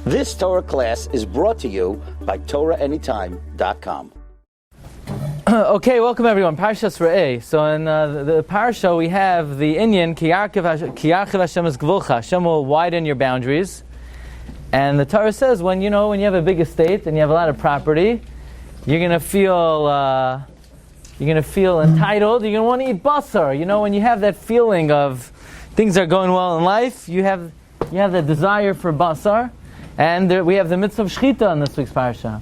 This Torah class is brought to you by TorahAnytime.com. Okay, welcome everyone. Parshas Re'eh. So in the parsha we have the inyan Ki Yarchiv Hashem es Gvulcha. Hashem will widen your boundaries. And the Torah says when you have a big estate and you have a lot of property, you're gonna feel entitled. You're gonna want to eat basar. When you have that feeling of things are going well in life, you have that desire for basar. And we have the Mitzvah of Shechita in this week's parsha.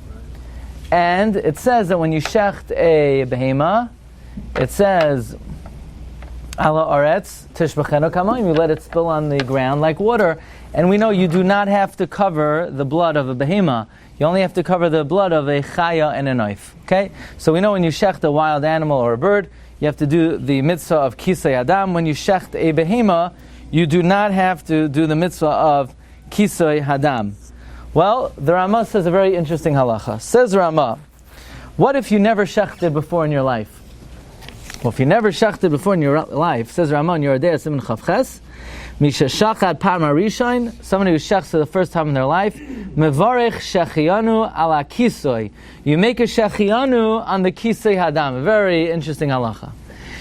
And it says that when you shecht a behema, it says, Ala aretz tishbachenu kamayim, you let it spill on the ground like water. And we know you do not have to cover the blood of a behema. You only have to cover the blood of a chaya and a knife. Okay? So we know when you shecht a wild animal or a bird, you have to do the mitzvah of kisei adam. When you shecht a behema, you do not have to do the mitzvah of kisei hadam. Well, the Ramah says a very interesting halacha. Says Ramah, what if you never shechted before in your life? Well, if you never shechted before in your life, says Ramah in Yoreh De'ah Siman Chavches, Misha shachat parma rishain, someone who shechts for the first time in their life, mevarech shechianu ala kisoy. You make a shechianu on the kisei hadam. A very interesting halacha.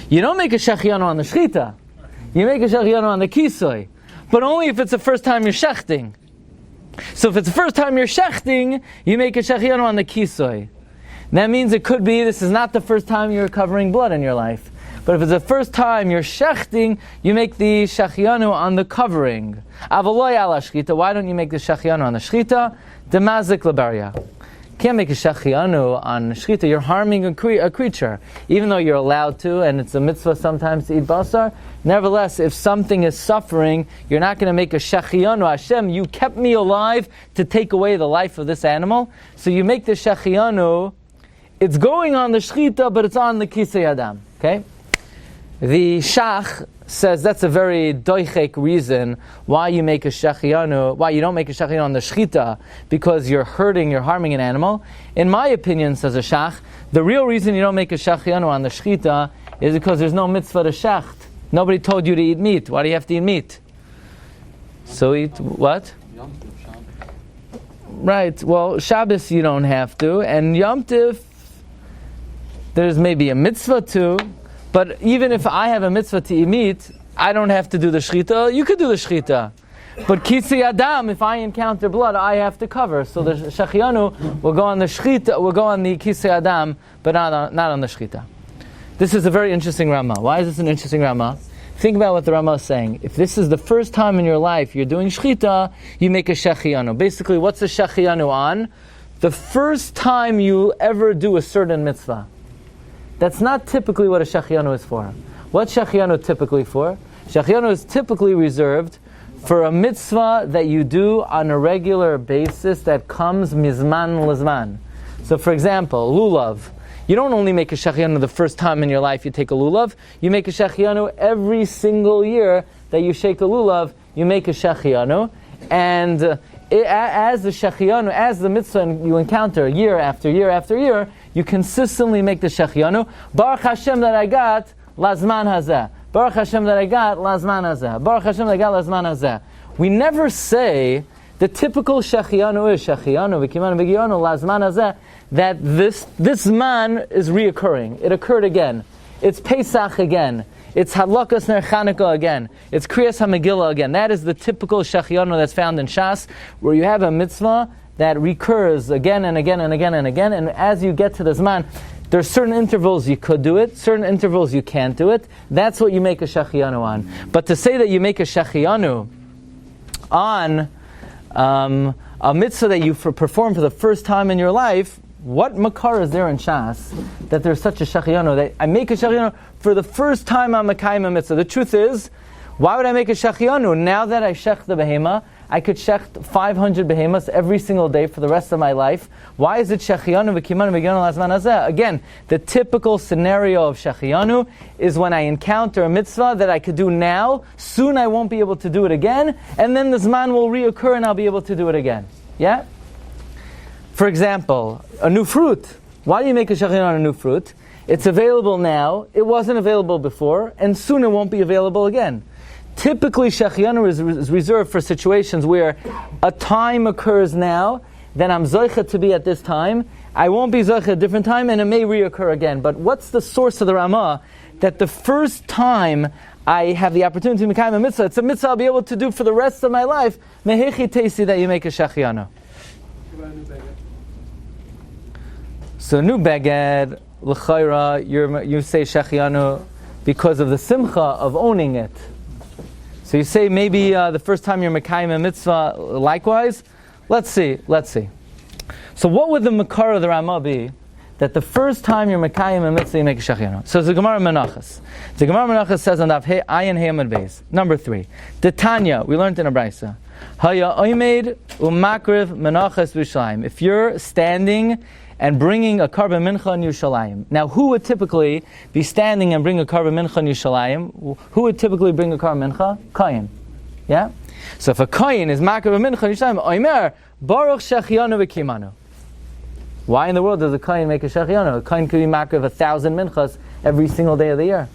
You don't make a shechianu on the shechita. You make a shechianu on the kisoy. But only if it's the first time you're shechting. So if it's the first time you're shechting, you make a shechianu on the kisoy. That means it could be this is not the first time you're covering blood in your life. But if it's the first time you're shechting, you make the shechianu on the covering. Avaloy ala shechita. Why don't you make the shechianu on the shechita? Demazik lebaria. Can't make a shechianu on shechita. You're harming a creature. Even though you're allowed to, and it's a mitzvah sometimes to eat basar, nevertheless, if something is suffering, you're not going to make a shechianu. Hashem, you kept me alive to take away the life of this animal. So you make the shechianu. It's going on the shechita, but it's on the kisei adam. Okay? The Shach says that's a very doichek reason why you make a shechianu, why you don't make a shechianu on the shechita, because you're harming an animal. In my opinion, says a Shach, the real reason you don't make a shechianu on the shechita is because there's no mitzvah to shecht. Nobody told you to eat meat. Why do you have to eat meat? So eat what? Right. Well, Shabbos you don't have to, and Yom Tif there's maybe a mitzvah to. But even if I have a mitzvah to eat meat, I don't have to do the shechita. You could do the shechita. But kisei adam, if I encounter blood, I have to cover. So the shechianu will go on the shechita, will go on the kisei adam, but not on the shechita. This is a very interesting Ramah. Why is this an interesting Ramah? Think about what the Ramah is saying. If this is the first time in your life you're doing shechita, you make a shechianu. Basically, what's the shechianu on? The first time you ever do a certain mitzvah. That's not typically what a shechianu is for. What's shechianu typically for? Shechianu is typically reserved for a mitzvah that you do on a regular basis that comes mizman lizman. So for example, lulav. You don't only make a shechianu the first time in your life you take a lulav. You make a shechianu every single year that you shake a lulav, you make a shechianu. And as the shechianu, as the mitzvah you encounter year after year after year, you consistently make the shechianu. Baruch Hashem that I got lazman hazeh. Baruch Hashem that I got lazman hazeh. Baruch Hashem that I got lazman hazeh. We never say the typical shechianu is shechianu v'kimanu v'giyanu lazman hazeh, that this man is reoccurring. It occurred again. It's Pesach again. It's Hadlakas Ner Chanukah again. It's Kriyas HaMegillah again. That is the typical shechianu that's found in Shas, where you have a mitzvah that recurs again and again and again and again. And as you get to the Zman, there's certain intervals you could do it, certain intervals you can't do it. That's what you make a shechianu on. But to say that you make a shechianu on a mitzvah that you perform for the first time in your life, what makar is there in Shas that there's such a shechianu, that I make a shechianu for the first time on Mekayim mitzvah? The truth is, why would I make a shechianu? Now that I shech the behema, I could shecht 500 behemoths every single day for the rest of my life. Why is it shechianu v'kimanu v'giyanu lazman hazeh? Again, the typical scenario of shechianu is when I encounter a mitzvah that I could do now, soon I won't be able to do it again, and then the zman will reoccur and I'll be able to do it again. Yeah? For example, a new fruit. Why do you make a shechianu on a new fruit? It's available now, it wasn't available before, and soon it won't be available again. Typically, Shechianu is reserved for situations where a time occurs now, then I'm Zoichet to be at this time, I won't be Zoichet at a different time, and it may reoccur again. But what's the source of the Ramah? That the first time I have the opportunity to make a mitzvah, it's a mitzvah I'll be able to do for the rest of my life. Mehechi teisi that you make a Shechianu. So new beged, l'chayra, you say Shechianu because of the simcha of owning it. So you say maybe the first time you're mekayim a mitzvah, likewise. Let's see. So what would the makar of the Ramah be? That the first time you're mekayim a mitzvah, you make a Shechianu. So the Gemara Menachos. The Gemara Menachos says on Daf Ayin Hey Amud Beis. Number 3. The Tanya, we learned in a brayso. Haya oimed umakriv menachos b'Yushalayim. If you're standing and bringing a karban mincha in Yerushalayim. Now, who would typically be standing and bring a karban mincha in Yerushalayim? Who would typically bring a karban mincha? Kohen. Yeah? So if a Kohen is makriv a mincha in Yerushalayim, oimer, baruch shechianu v'kimanu. Why in the world does a Kohen make a Shechianu? A Kohen could be makriv 1,000 minchas every single day of the year.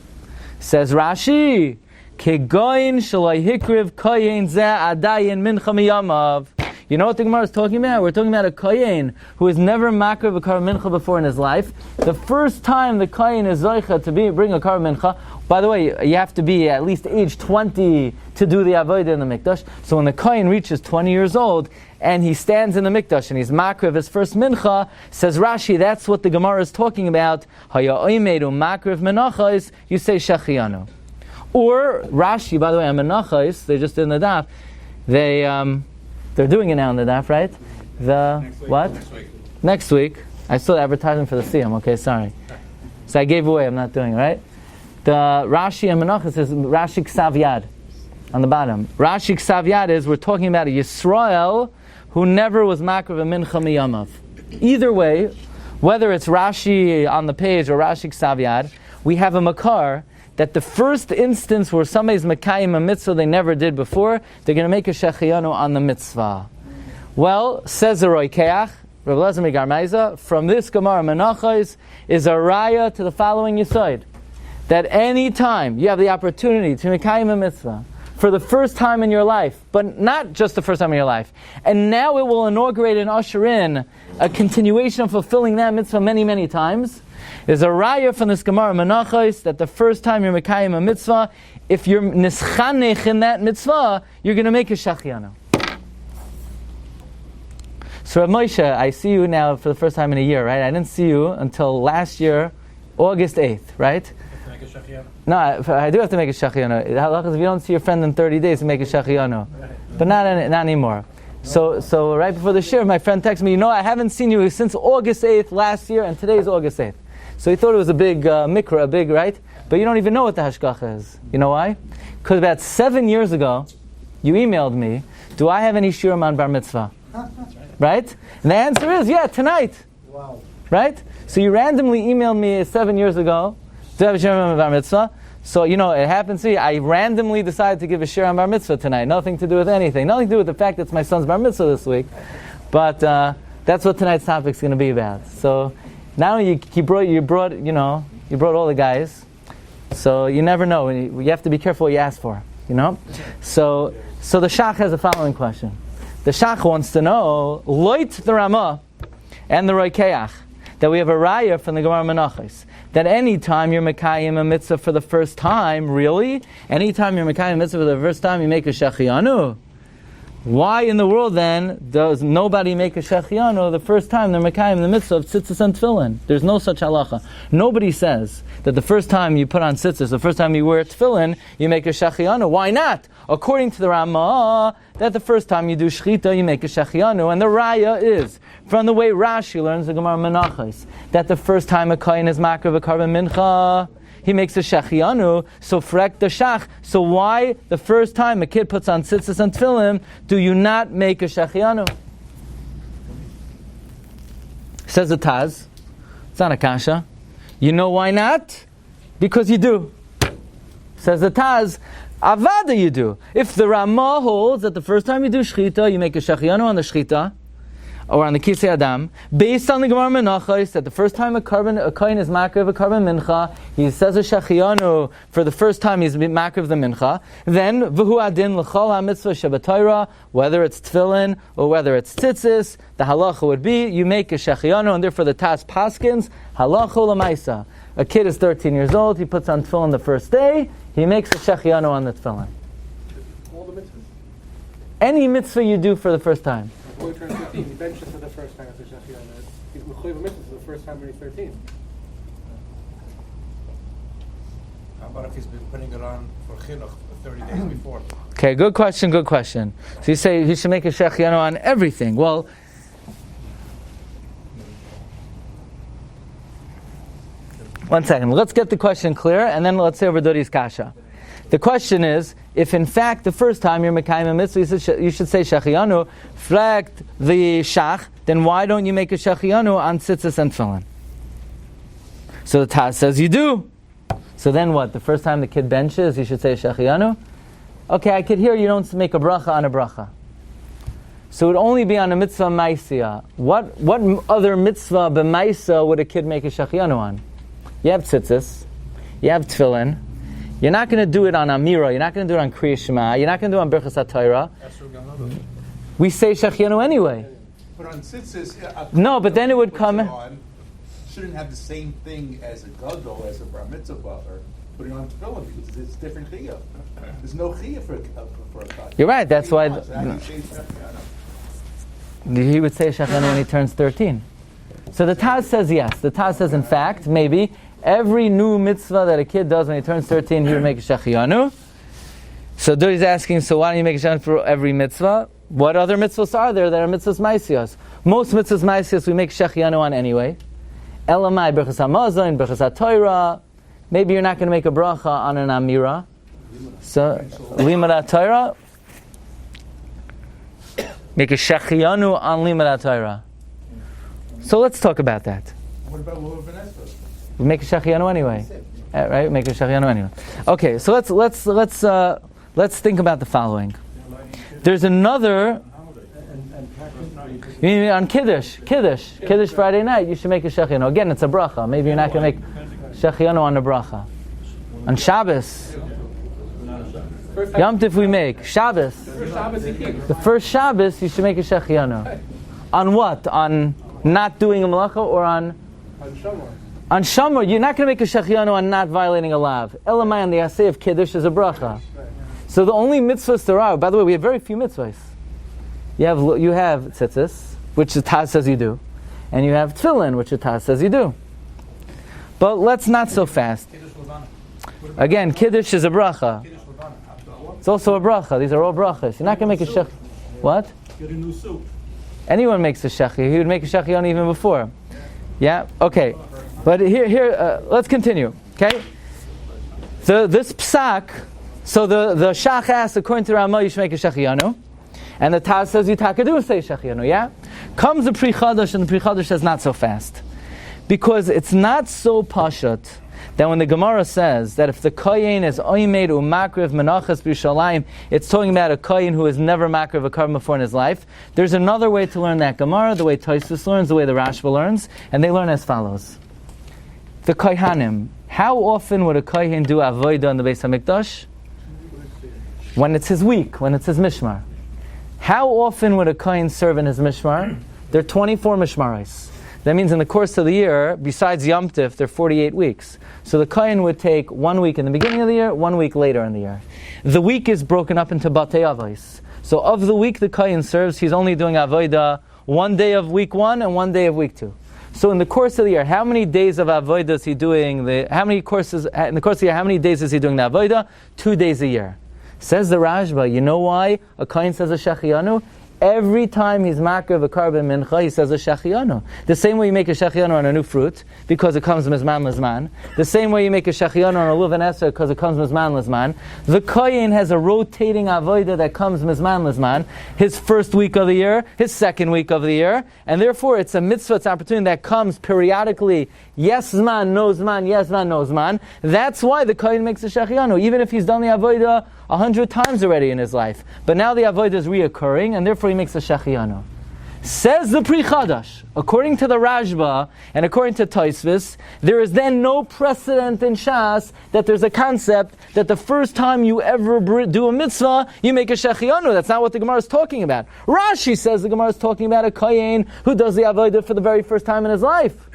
Says Rashi, Kegoyin shalai hikriv Kohen ze adayin mincha miyamav. You know what the Gemara is talking about? We're talking about a Kohen who has never makriv a karban mincha before in his life. The first time the Kohen is zoicha to bring a karban mincha, by the way, you have to be at least age 20 to do the avodah in the mikdash. So when the Kohen reaches 20 years old and he stands in the mikdash and he's makriv his first mincha, says Rashi, that's what the Gemara is talking about. Haya oimedu makriv menachos, you say shechianu. Or Rashi, by the way, on menachos, they just did in the daf, they're doing it now in the daf, right? Next week. I saw the advertisement for the Siyam. Okay, sorry. So I gave away. I'm not doing it, right? The Rashi and Menachos is Rashi Ksav Yad on the bottom. Rashi Ksav Yad is we're talking about a Yisrael who never was makriv a mincha miyamav. Either way, whether it's Rashi on the page or Rashi Ksav Yad, we have a makar that the first instance where somebody's mekayim a mitzvah they never did before, they're going to make a shechianu on the mitzvah. Well, says the Roikeach, Rabbi Lezer Migarmaiza, from this Gemara Menachos is a raya to the following yesod, that any time you have the opportunity to mekayim a mitzvah for the first time in your life, but not just the first time in your life, and now it will inaugurate and usher in a continuation of fulfilling that mitzvah many, many times. There's a raya from this Gemara Menachos that the first time you're mekayim a mitzvah, if you're nischanech in that mitzvah, you're going to make a shechianu. So Rav Moshe, I see you now for the first time in a year, right? I didn't see you until last year, August 8th, right? Have to make a shechianu? No, I do have to make a shechianu. The halakha is if you don't see your friend in 30 days, you make a shechianu. But not anymore. So right before the shiur, my friend texted me, I haven't seen you since August 8th last year, and today is August 8th. So he thought it was a big mikra, right? But you don't even know what the hashgacha is. You know why? Because about 7 years ago, you emailed me, do I have any shiurim on bar mitzvah? Right? And the answer is, yeah, tonight. Wow. Right? So you randomly emailed me 7 years ago, do I have a shiurim on bar mitzvah? So, it happens to me, I randomly decided to give a shiur on bar mitzvah tonight. Nothing to do with anything. Nothing to do with the fact that it's my son's bar mitzvah this week. But that's what tonight's topic is going to be about. So, now you brought all the guys. So you never know. You have to be careful what you ask for. So the Shach has the following question. The Shach wants to know, Loit the Ramah and the Roikeach, that we have a raya from the Gemara Menachos, that any time you're mekayim a mitzvah for the first time, really? Any time you're mekayim a mitzvah for the first time, you make a shechianu? Why in the world then does nobody make a shechianu the first time they're mekayim the mitzvah of tzitzis and tefillin? There's no such halacha. Nobody says that the first time you put on tzitzis, the first time you wear tefillin, you make a shechianu. Why not? According to the Ramah, that the first time you do shechita, you make a shechianu. And the raya is, from the way Rashi learns the Gemara Menachos, that the first time a kohen is makriv a karban mincha, he makes a shechianu, so frek the shach. So why the first time a kid puts on tzitzis and tefillin do you not make a shechianu? Says the Taz, it's not a kasha. You know why not? Because you do. Says the Taz, avada you do. If the Ramah holds that the first time you do shechita, you make a shechianu on the shechita, or on the Kisei Adam, based on the Gemara Menachos, that the first time a kohen is makriv a carbon mincha, he says a shechianu for the first time he's makriv the mincha, then v'hu adin l'chol ha-mitzvah shebatayra, whether it's tefillin or whether it's tzitzis, the halacha would be, you make a shechianu, and therefore the Tas paskins, halacha l'maisa. A kid is 13 years old, he puts on tefillin the first day, he makes a shechianu on the tefillin. All the mitzvahs. Any mitzvah you do for the first time. Boy turns 15, he benches for the first time after Shechiyah. He's mechuyev a mitzvah for the first time when he's 13. How about if he's been putting it on for chinuch for 30 days before? Okay, good question. So you say he should make a shechianu on everything. Well, one second. Let's get the question clear, and then let's say over Dodi's kasha. The question is, if in fact the first time you're mekayim a mitzvah, you should say shechianu, flekt the shach, then why don't you make a shechianu on tzitzis and tefillin? So the Taz says you do. So then what? The first time the kid benches, you should say shechianu? Okay, I could hear you don't make a bracha on a bracha. So it would only be on a mitzvah maisia. What other mitzvah b'maisa would a kid make a shechianu on? You have tzitzis, you have tefillin. You're not going to do it on Amira. You're not going to do it on Kriya Shema. You're not going to do it on Birchas HaTorah. We say Shechianu anyway. But on tzitzis, no, but then it would come. Shouldn't have the same thing as a gadol, as a bar mitzvah, or putting on tefillin, because it's different chiyah. There's no chiyah for a gadol. You're right. That's why he would say Shechianu when he turns 13. So the Taz says yes. The Taz says, in fact, maybe every new mitzvah that a kid does when he turns 13, he would make a shechianu. So Dodi's asking, so why don't you make a shechianu for every mitzvah? What other mitzvahs are there that are mitzvahs maisios? Most mitzvahs maisios we make shechianu on anyway. Elamai, Birchas HaMazon, Birchas HaTorah. Maybe you're not going to make a bracha on an Amira. So, Limud HaTorah. Make a shechianu on Limud HaTorah. So let's talk about that. What about Lulav and Esrog? We make a shechianu anyway, right? Make a shechianu anyway. Okay, so let's think about the following. There's another. You mean on Kiddush Friday night, you should make a shechianu. Again, it's a bracha. Maybe you're not going to make shechianu on a bracha. On Shabbos, Yom Tov we make Shabbos. The first Shabbos you should make a shechianu. On what? On not doing a malacha or on Shamar. On Shamar, you're not going to make a shechianu on not violating a lav. Elamai on the asay of Kiddush is a bracha. So the only mitzvahs there are, by the way, we have very few mitzvahs. You have tzitzis, which the Taz says you do. And you have tefillin, which the Taz says you do. But let's not so fast. Again, Kiddush is a bracha. It's also a bracha. These are all brachas. You're not going to make a shech. What? Get a new suit. Anyone makes a shechi. He would make a shechianu even before. Yeah? Okay. But here, let's continue. Okay? This psak, so the shach asks, according to Ramah, you should make a shechianu. And the Taz says, you takadu say shechianu, yeah? Comes the Pri Chadash, and the Pri Chadash says, not so fast. Because it's not so pashut that when the Gemara says that if the kohen is oimed umakriv menachas b'Yerushalayim, it's talking about a kohen who has never makriv a carbon before in his life. There's another way to learn that Gemara, the way Tosfos learns, the way the Rashba learns, and they learn as follows. The kohanim, how often would a kohen do avodah in the Beis HaMikdash? When it's his week, when it's his mishmar. How often would a kohen serve in his mishmar? There are 24 mishmaros. That means in the course of the year, besides Yom Tif, there are 48 weeks. So the kohen would take 1 week in the beginning of the year, 1 week later in the year. The week is broken up into batei avos. So of the week the kohen serves, he's only doing avodah 1 day of week 1 and 1 day of week 2. So in the course of the year, how many days of avodah is he doing? In the course of the year, how many days is he doing the avodah? 2 days a year. Says the Rashba, you know why a kohen says a shechianu? Every time he's makriv a carbon mincha, he says a shechianu. The same way you make a shechianu on a new fruit, because it comes mizman lizman. The same way you make a shechianu on a luv and eser, because it comes mizman lizman. The kohen has a rotating avodah that comes mizman lizman. His first week of the year, his second week of the year, and therefore it's a mitzvah, it's an opportunity that comes periodically. Yes zman, no zman, yes zman, no zman. That's why the kohen makes a shechianu, even if he's done the avodah 100 times already in his life. But now the avodah is reoccurring, and therefore he makes a shechianu. Says the Pri Chadash, according to the Rashba and according to Tosfos, there is then no precedent in Shas that there's a concept that the first time you ever do a mitzvah, you make a shechianu. That's not what the Gemara is talking about. Rashi says the Gemara is talking about a kohen who does the avodah for the very first time in his life.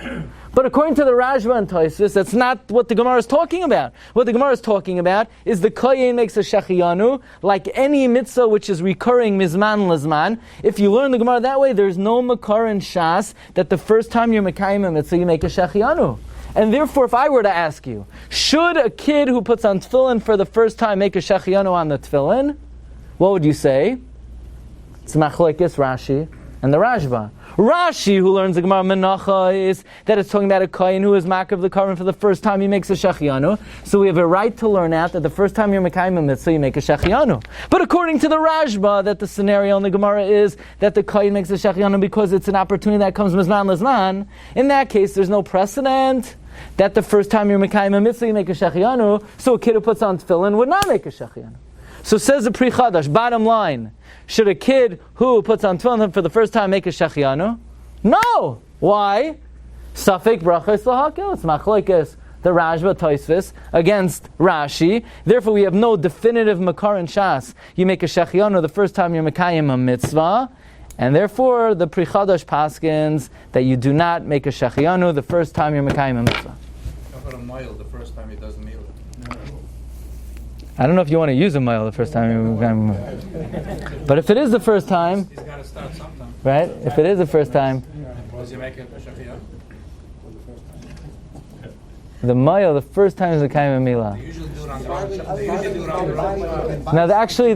But according to the Rashba and Tosfos, that's not what the Gemara is talking about. What the Gemara is talking about is the kohen makes a shechianu, like any mitzvah which is recurring mizman lazman. If you learn the Gemara that way, there's no makar in Shas that the first time you're mekayim a mitzvah, you make a shechianu. And therefore, if I were to ask you, should a kid who puts on tefillin for the first time make a shechianu on the tefillin? What would you say? It's machlokes Rashi and the Rashba. Rashi, who learns the Gemara Menacha, is that it's talking about a kohen who is makav the korban for the first time, he makes a shechianu. So we have a right to learn out that the first time you're mekayim a mitzvah, you make a shechianu. But according to the Rashba, that the scenario in the Gemara is that the kohen makes a shechianu because it's an opportunity that comes mizman lizman. In that case, there's no precedent that the first time you're mekayim a mitzvah, you make a shechianu. So a kid who puts on tefillin would not make a shechianu. So says the Pri Chadash, bottom line, should a kid who puts on tefillin for the first time make a shechianu? No! Why? Safek brachos lahakil. It's machlokes the Rashba Tosfos against Rashi. Therefore, we have no definitive makar in Shas. You make a shechianu the first time you're mekayim a mitzvah, and therefore the Pri Chadash paskins that you do not make a shechianu the first time you're mekayim a mitzvah. How about a mile the first time he does a meal? I don't know if you want to use a mile the first time. But if it is the first time, He's got to start sometime. right? If it is the first time, Does he make a shafiyah? the mile the first time is the kaim mila. They usually do it on the No, actually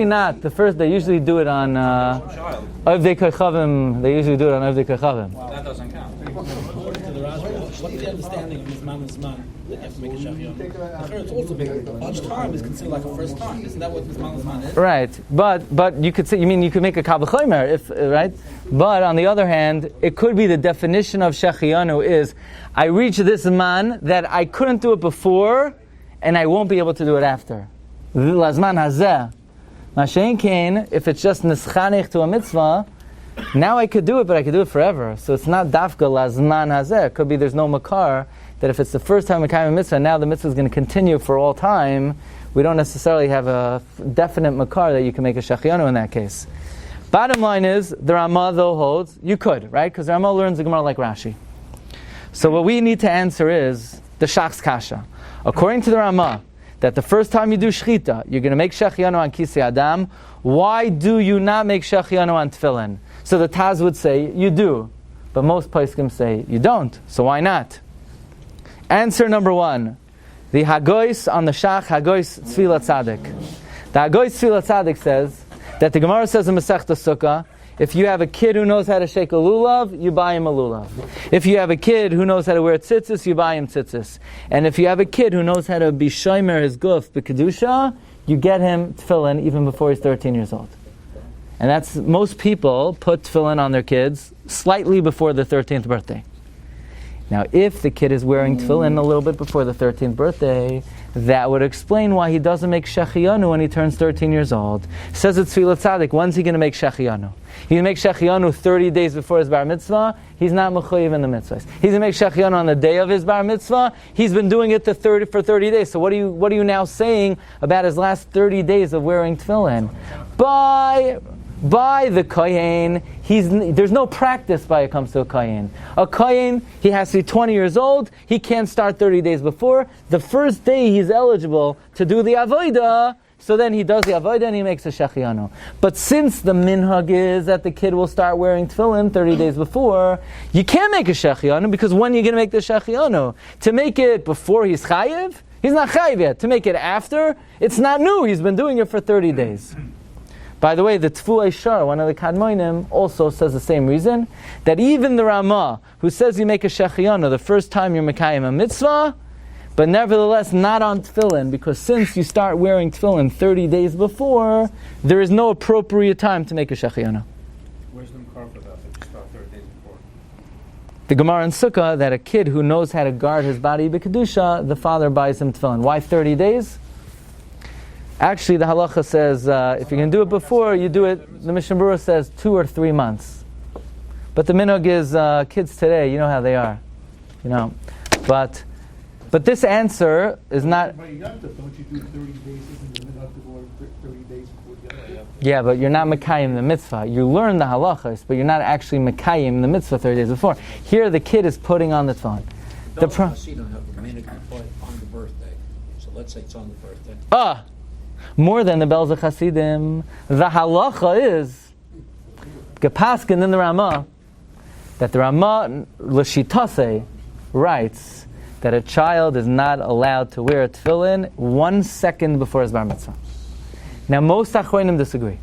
not. The first, they usually do it on Avdei Kochavim. They usually do it on Avdei Kochavim. That doesn't count. According to the Rashba, what's the understanding of Mizman and Zman that you have to make a shafiyah? It's also big. Each time is considered like a first time. Isn't that what Mizman and Zman is? Right, but you could say, you could make a kal v'chomer, if right. But on the other hand, it could be the definition of shechianu is I reach this man that I couldn't do it before, and I won't be able to do it after. Lazman hazeh. Mashen kain, if it's just nischanich to a mitzvah, now I could do it, but I could do it forever. So it's not dafka lazman hazeh. It could be there's no makar, that if it's the first time we kaim a mitzvah, now the mitzvah is going to continue for all time. We don't necessarily have a definite makar that you can make a shechianu in that case. Bottom line is, the Ramah though holds, you could, right? Because the Ramah learns the Gemara like Rashi. So what we need to answer is the Shach's Kasha. According to the Ramah, that the first time you do shchita, you're going to make shechianu on kisei adam. Why do you not make shechianu on tefillin? So the Taz would say, you do. But most poskim say, you don't. So why not? Answer number one. The Hagois on the Shach, Hagois Tzvilat Tzadik. The Hagois Tzvilat Tzadik says that the Gemara says in Masechta Sukkah, if you have a kid who knows how to shake a lulav, you buy him a lulav. If you have a kid who knows how to wear tzitzis, you buy him tzitzis. And if you have a kid who knows how to be shomer his guf b'kedusha, you get him tefillin even before he's 13 years old. And that's, most people put tefillin on their kids slightly before their 13th birthday. Now, if the kid is wearing tefillin a little bit before the 13th birthday, that would explain why he doesn't make shechianu when he turns 13 years old. Says it's Tfilat Tzadik, when's he going to make shechianu? He's going to make shechianu 30 days before his bar mitzvah. He's not mechuyev in the mitzvahs. He's going to make shechianu on the day of his bar mitzvah. He's been doing it for 30 days. So what are you now saying about his last 30 days of wearing tefillin? By the kohen, there's no practice by it comes to a kohen. A kohen, he has to be 20 years old. He can't start 30 days before. The first day he's eligible to do the avodah, so then he does the avodah and he makes a shechianu. But since the minhag is that the kid will start wearing tefillin 30 days before, you can't make a shechianu, because when are you going to make the shechianu? To make it before he's chayiv? He's not chayiv yet. To make it after? It's not new. He's been doing it for 30 days. By the way, the Tfu'ei Shar, one of the Kadmonim, also says the same reason, that even the Ramah, who says you make a shechianu the first time you're mekayim a mitzvah, but nevertheless not on tefillin, because since you start wearing tefillin 30 days before, there is no appropriate time to make a shechianu. Where's the makar for that? If you start 30 days before. The Gemara in Sukkah, that a kid who knows how to guard his body b'kedusha, the father buys him tefillin. Why 30 days? Actually, the halacha says if you can do it before, you do it. The Mishnah Berurah says 2 or 3 months. But the minhag is kids today. You know how they are, But this answer is not. By Yom Tov, don't you do 30 days? Isn't the minhag to go 30 days before Yom Tov? Yeah, but you're not Mekayim the mitzvah. You learn the halachas, but you're not actually Mekayim the mitzvah 30 days before. Here, the kid is putting on the tefillin. The Hasidim have a minhag to put on the birthday. So let's say it's on the birthday. More than the bells of Hasidim. The halacha is Gepaskin in the Ramah, that the Ramah L'shitase writes that a child is not allowed to wear a tefillin 1 second before his bar mitzvah. Now, most achronim disagree.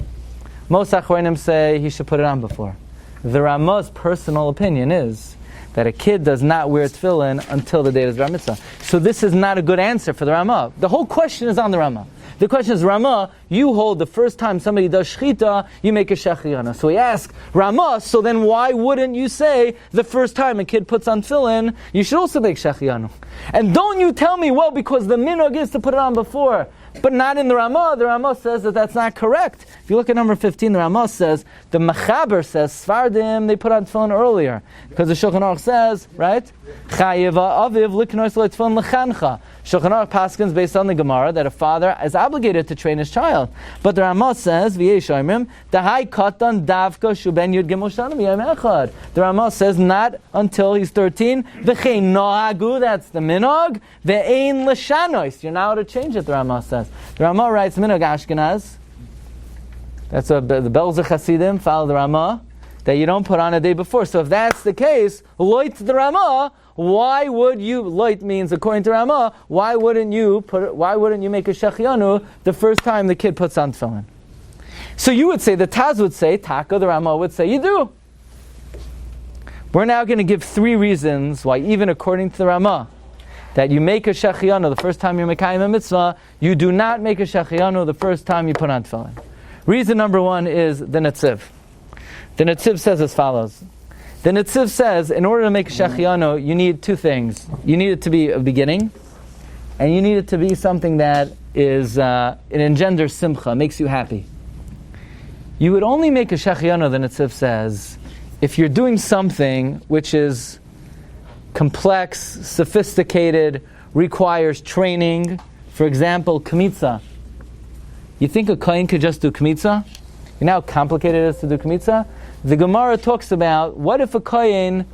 Most achronim say he should put it on before. The Ramah's personal opinion is that a kid does not wear tefillin until the day of his bar mitzvah. So this is not a good answer for the Ramah. The whole question is on the Ramah. The question is, Ramah, you hold the first time somebody does shchita, you make a shechianu. So we ask, Ramah, so then why wouldn't you say the first time a kid puts on tefillin, you should also make shechianu? And don't you tell me, well, because the minhag is to put it on before, but not in the Ramah. The Ramah says that that's not correct. If you look at number 15, the Ramah says, the Mechaber says, Sfardim, they put on tefillin earlier. Because the Shulchan Aruch says, right? Chayiva aviv liknois lo tefillin lechancha. Shulchan Aruch paskins based on the Gemara that a father is obligated to train his child. But the Ramah says, v'yesh oimrim, dahai katan davka shuben yud gimel shanim yom echad. The Ramah says, not until he's 13. V'chein nohagu, that's the minhag. Ve'ein l'shanois. You're not allowed to change it, the Ramah says. The Ramah writes, minhag Ashkenaz. That's the bells of Hasidim follow the Ramah, that you don't put on a day before. So if that's the case, loit the Ramah, why would you, loit means according to Ramah, why wouldn't you make a shechianu the first time the kid puts on tefillin? So you would say, the Taz would say, Taka, the Ramah would say, you do. We're now going to give 3 reasons why even according to the Ramah, that you make a shechianu the first time you're mekayim a mitzvah, you do not make a shechianu the first time you put on tefillin. Reason number 1 is the Netziv. The Netziv says as follows. The Netziv says, in order to make a shechianu, you need 2 things. You need it to be a beginning, and you need it to be something that is, it engenders simcha, makes you happy. You would only make a shechianu, the Netziv says, if you're doing something which is complex, sophisticated, requires training. For example, kmitza. You think a kohen could just do kmitza? You know how complicated it is to do kmitza? The Gemara talks about, what if a kohen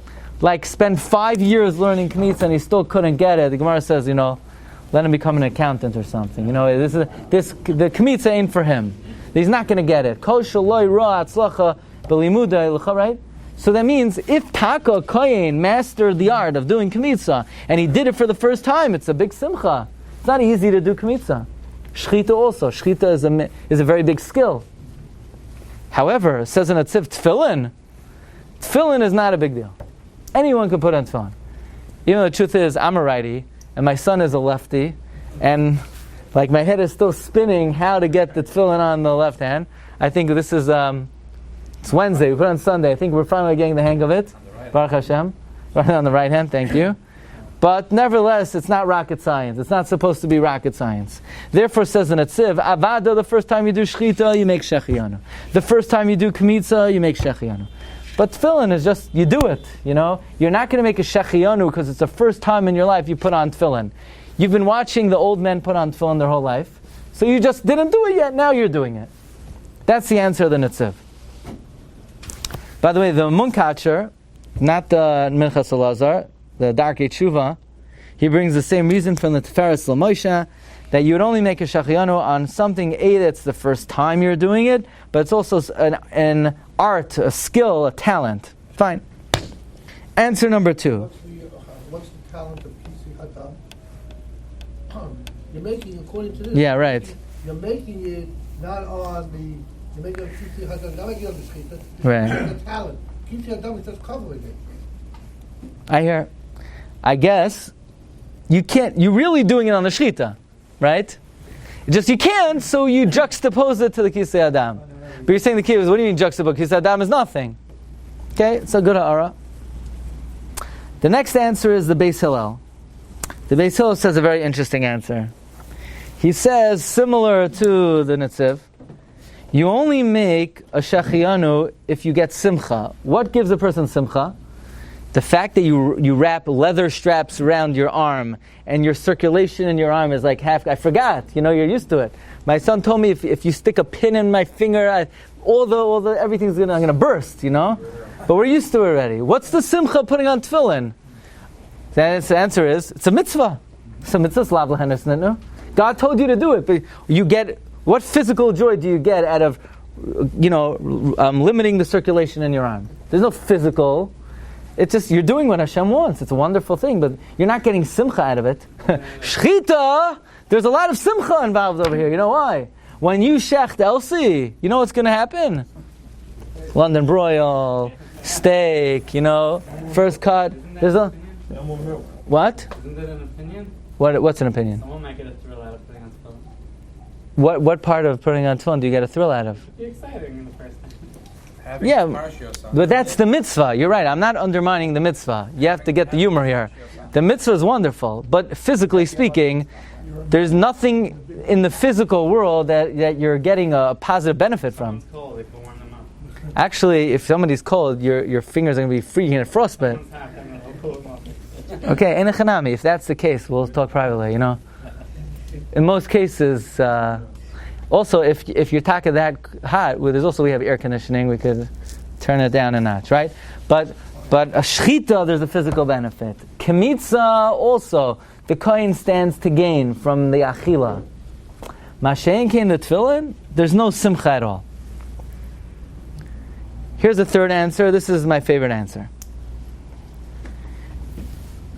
spent 5 years learning kmitza and he still couldn't get it? The Gemara says, let him become an accountant or something. The kmitza ain't for him. He's not going to get it. Kol shaloi ra atzlacha b'limuda, right? So that means if Taka Kohen mastered the art of doing kmitza and he did it for the first time, it's a big simcha. It's not easy to do kmitza. Shchita also. Shchita is a very big skill. However, it says in a tziv, tefillin. Tefillin is not a big deal. Anyone can put on tefillin. Even though the truth is, I'm a righty, and my son is a lefty, and my head is still spinning how to get the tefillin on the left hand. I think this is... it's Wednesday, we put it on Sunday. I think we're finally getting the hang of it. Baruch Hashem. Right on the right hand, thank you. But nevertheless, it's not rocket science. It's not supposed to be rocket science. Therefore, says in a tziv, avada, the first time you do shchita, you make shechianu. The first time you do kmitza, you make shechianu. But tefillin is just, you do it, You're not going to make a shechianu because it's the first time in your life you put on tefillin. You've been watching the old men put on tefillin their whole life. So you just didn't do it yet, now you're doing it. That's the answer of the netziv. By the way, the Munkacher, not the Minchas Elazar, the Darkei Tshuva, he brings the same reason from the Tiferes L'Moshe, that you would only make a shechianu on something, that's the first time you're doing it, but it's also an art, a skill, a talent. Fine. Answer number 2. What's the talent of Kisi Hadam? You're making, according to this... Yeah, right. You're making it not on the... You're making it Kisi Hadam, not making it on the Shechita. Right. You're making the talent. Kisi Hadam is just covering it. I guess you're really doing it on the shchita, right? You can't, so you juxtapose it to the Kisei Adam. But you're saying the key is, what do you mean juxtapose? Kisei Adam is nothing. Okay, it's a good ha'ara. The next answer is the Beis Hillel. The Beis Hillel says a very interesting answer. He says, similar to the Netziv, You only make a shechianu if you get simcha. What gives a person simcha? The fact that you wrap leather straps around your arm and your circulation in your arm is like half. I forgot. You're used to it. My son told me if you stick a pin in my finger, everything's gonna burst. But we're used to it already. What's the simcha putting on tefillin? The answer is it's a mitzvah. It's a mitzvah. God told you to do it, but you get what physical joy do you get out of limiting the circulation in your arm? There's no physical. It's just you're doing what Hashem wants. It's a wonderful thing, but you're not getting simcha out of it. Shchita, there's a lot of simcha involved over here. You know why? When you shecht Elsie, you know what's going to happen? London broil, steak, first cut. There's a what? Isn't that an opinion? What's an opinion? Someone might get a thrill out of putting on tefillin. What part of putting on tefillin do you get a thrill out of? It'd be exciting in the first time. But that's the mitzvah. You're right. I'm not undermining the mitzvah. You have to get the humor here. The mitzvah is wonderful, but physically speaking, there's nothing in the physical world that you're getting a positive benefit from. Someone's cold, they can warm them up. Actually, if somebody's cold, your fingers are going to be freezing at frostbite. Someone's hot, then they'll cool them off. Okay, in a chanami, if that's the case, we'll talk privately, In most cases, also, if you're taka that hot, we have air conditioning, we could turn it down a notch, right? But a shchita, there's a physical benefit. Kemitza, also, the kohen stands to gain from the achila. Mashein came to tefillin, there's no simcha at all. Here's a third answer. This is my favorite answer.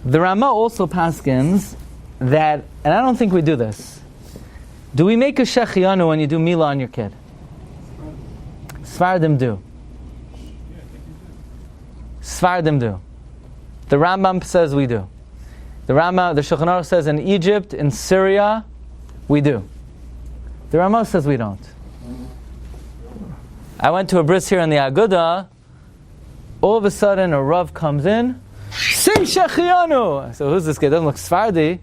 The Rama also paskins that, and I don't think we do this. Do we make a shechianu when you do milah on your kid? Sfardim do. Sfardim do. The Rambam says we do. The Shulchan Aruch says in Egypt, in Syria, we do. The Rama says we don't. I went to a bris here in the Aguda. All of a sudden, a Rav comes in. Say shechianu! So who's this guy? Doesn't look Sfardi.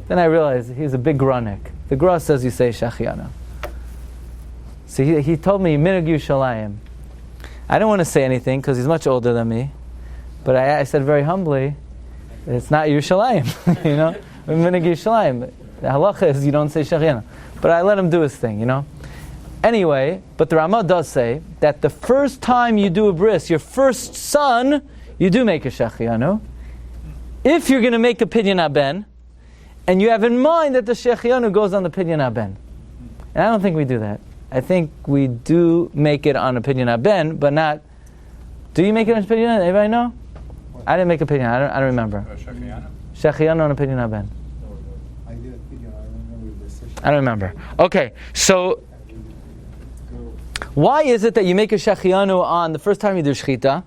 Then I realized he's a big Gronik. The Gra says you say shechianu. So he told me Minhag Yerushalayim. I don't want to say anything because he's much older than me, but I said very humbly, it's not Yerushalayim. Minhag Yerushalayim. The halacha is you don't say shechianu. But I let him do his thing. Anyway, but the Ramah does say that the first time you do a bris, your first son, you do make a shechianu. If you're going to make a pidyon haben, and you have in mind that the shechianu goes on the pidyon haben. And I don't think we do that. I think we do make it on a pidyon haben, but not... Do you make it on a pidyon haben? Anybody know? I didn't make a pidyon. I don't remember. Shechianu on a pidyon haben. I did a pidyon. I remember the session. I don't remember. Okay, so... Why is it that you make a shechianu on the first time you do shchita,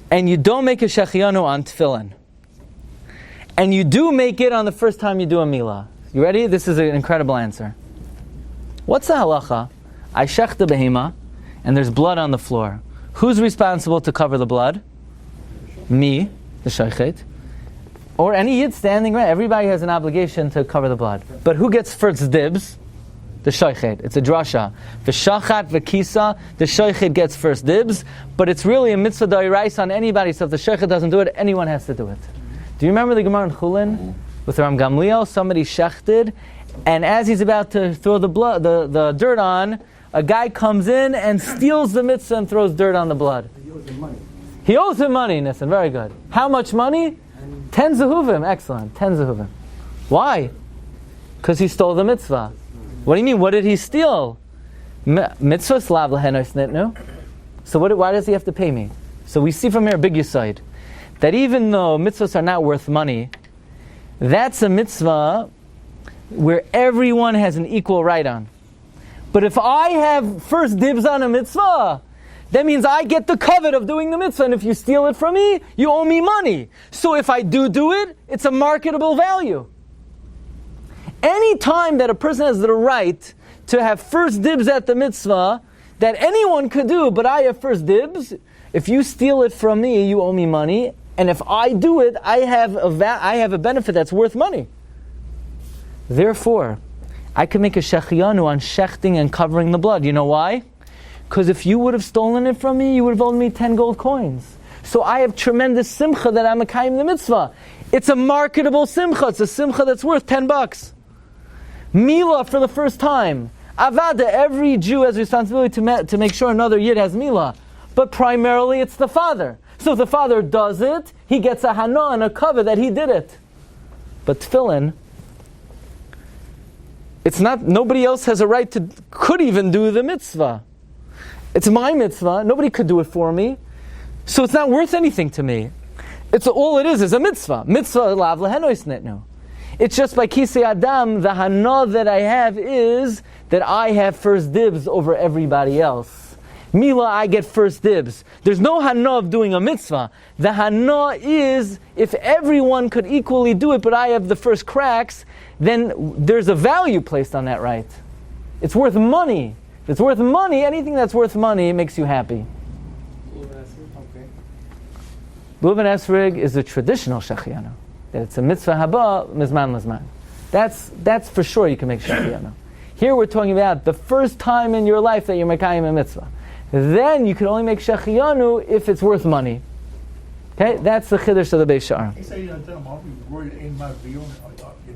and you don't make a shechianu on tefillin? And you do make it on the first time you do a milah. You ready? This is an incredible answer. What's the halacha? I shech the behema, and there's blood on the floor. Who's responsible to cover the blood? Me, the shaychet. Or any yid standing right. Everybody has an obligation to cover the blood. But who gets first dibs? The shaychet. It's a drasha. V'shachat v'kisa, the shaychet gets first dibs, but it's really a mitzvah d'oraisa on anybody, so if the shaychet doesn't do it, anyone has to do it. Do you remember the Gemara in Chulin with Ram Gamliel? Somebody shechted, and as he's about to throw the dirt on, a guy comes in and steals the mitzvah and throws dirt on the blood. He owes him money, Nissan. Very good. How much money? 10 zehuvim. Excellent. 10 zehuvim. Why? Because he stole the mitzvah. What do you mean? What did he steal? Mitzvah slav l'henos nitnu. So why does he have to pay me? So we see from here a big yesod that even though mitzvahs are not worth money, that's a mitzvah where everyone has an equal right on. But if I have first dibs on a mitzvah, that means I get the covet of doing the mitzvah, and if you steal it from me, you owe me money. So if I do it, it's a marketable value. Any time that a person has the right to have first dibs at the mitzvah, that anyone could do, but I have first dibs, if you steal it from me, you owe me money, and if I do it, I have a benefit that's worth money. Therefore, I could make a shechianu on shechting and covering the blood. You know why? Because if you would have stolen it from me, you would have owed me 10 gold coins. So I have tremendous simcha that I'm mekayim the mitzvah. It's a marketable simcha. It's a simcha that's worth $10. Mila for the first time. Avada, every Jew has responsibility to make sure another yid has mila. But primarily it's the father. So if the father does it, he gets a hana and a cover that he did it. But tefillin, it's not, nobody else has a right to, could even do the mitzvah. It's my mitzvah, nobody could do it for me. So it's not worth anything to me. It's all it is a mitzvah. Mitzvah lav lehenois netnu. It's just by kisei adam, the hana that I have is that I have first dibs over everybody else. Mila, I get first dibs. There's no hana of doing a mitzvah. The hana is, if everyone could equally do it, but I have the first cracks, then there's a value placed on that right. It's worth money. If it's worth money, anything that's worth money makes you happy. Lulav and esrig is a traditional shechianu. That it's a mitzvah haba, mizman lizman. That's for sure you can make shechianu. Here we're talking about the first time in your life that you're mekayim a mitzvah. Then you can only make shechianu if it's worth money. Okay, that's the chiddush of the Beis Sha'ar. He said, you're not allowed to do an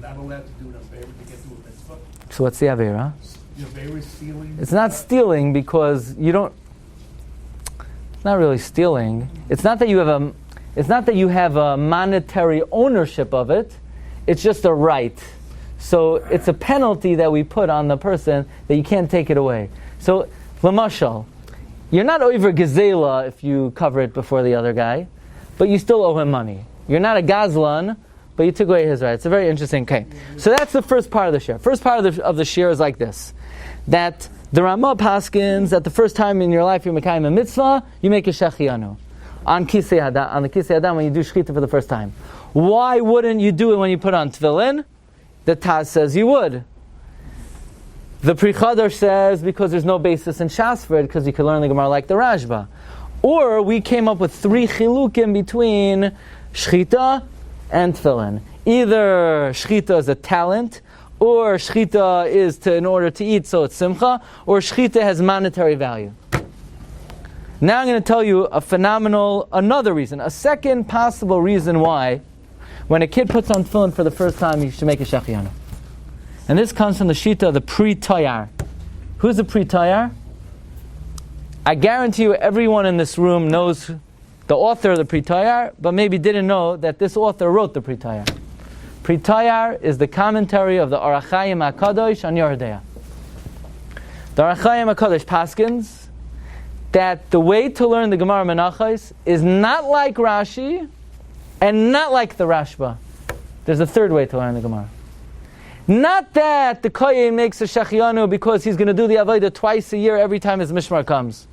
avera to get to a mitzvah. So what's the avera? The avera is stealing. It's not stealing because you don't. It's not really stealing. It's not that you have a monetary ownership of it. It's just a right. So it's a penalty that we put on the person that you can't take it away. So, l'mashal, you're not over gezela if you cover it before the other guy, but you still owe him money. You're not a gazlan, but you took away his right. It's a very interesting case. So that's the first part of the shiur. First part of the shiur is like this: that the Ramah paskins that the first time in your life you're mekayim a mitzvah, you make a shechianu on the kisei adam when you do shechita for the first time. Why wouldn't you do it when you put on tefillin? The Taz says you would. The Pri Chadash says because there's no basis in Shas for it, because you can learn the Gemara like the Rashba. Or we came up with 3 chilukim between shechita and tefillin. Either shechita is a talent, or shechita is in order to eat, so it's simcha, or shechita has monetary value. Now I'm going to tell you another reason, a second possible reason why when a kid puts on tefillin for the first time, you should make a shechianu. And this comes from the shita of the Pri Tayar. Who's the Pri Tayar? I guarantee you everyone in this room knows the author of the Pri Tayar, but maybe didn't know that this author wrote the Pri Tayar. Pri Tayar is the commentary of the Orach Chaim HaKadosh on Yoreh De'ah. The Orach Chaim HaKadosh paskins that the way to learn the Gemara Menachos is not like Rashi and not like the Rashba. There's a third way to learn the Gemara. Not that the Kohen makes a shechianu because he's going to do the Avodah twice a year every time his Mishmar comes.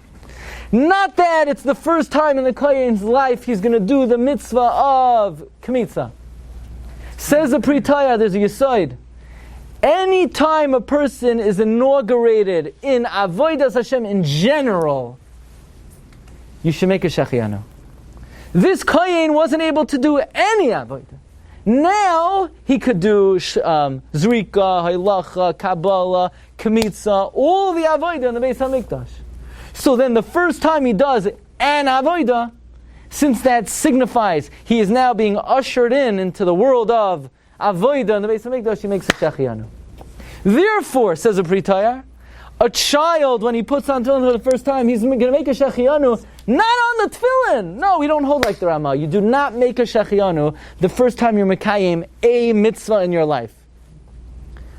Not that it's the first time in the Kohen's life he's going to do the mitzvah of Kmitza. Says the Pri Tayar, there's a Yesod. Any time a person is inaugurated in Avodas Hashem in general, you should make a shechianu. This Kohen wasn't able to do any Avodah. Now he could do Zrika, Halacha, Kabbalah, Kmitza, all the Avodah in the Beis HaMikdash. So then the first time he does an Avodah, since that signifies he is now being ushered into the world of Avodah in the Beis HaMikdash, he makes a shechianu. Therefore, says the Pri Tayar, a child, when he puts on tefillin for the first time, he's going to make a shechianu, not on the tefillin. No, we don't hold like the Ramah. You do not make a shechianu the first time you're mekayim a mitzvah in your life.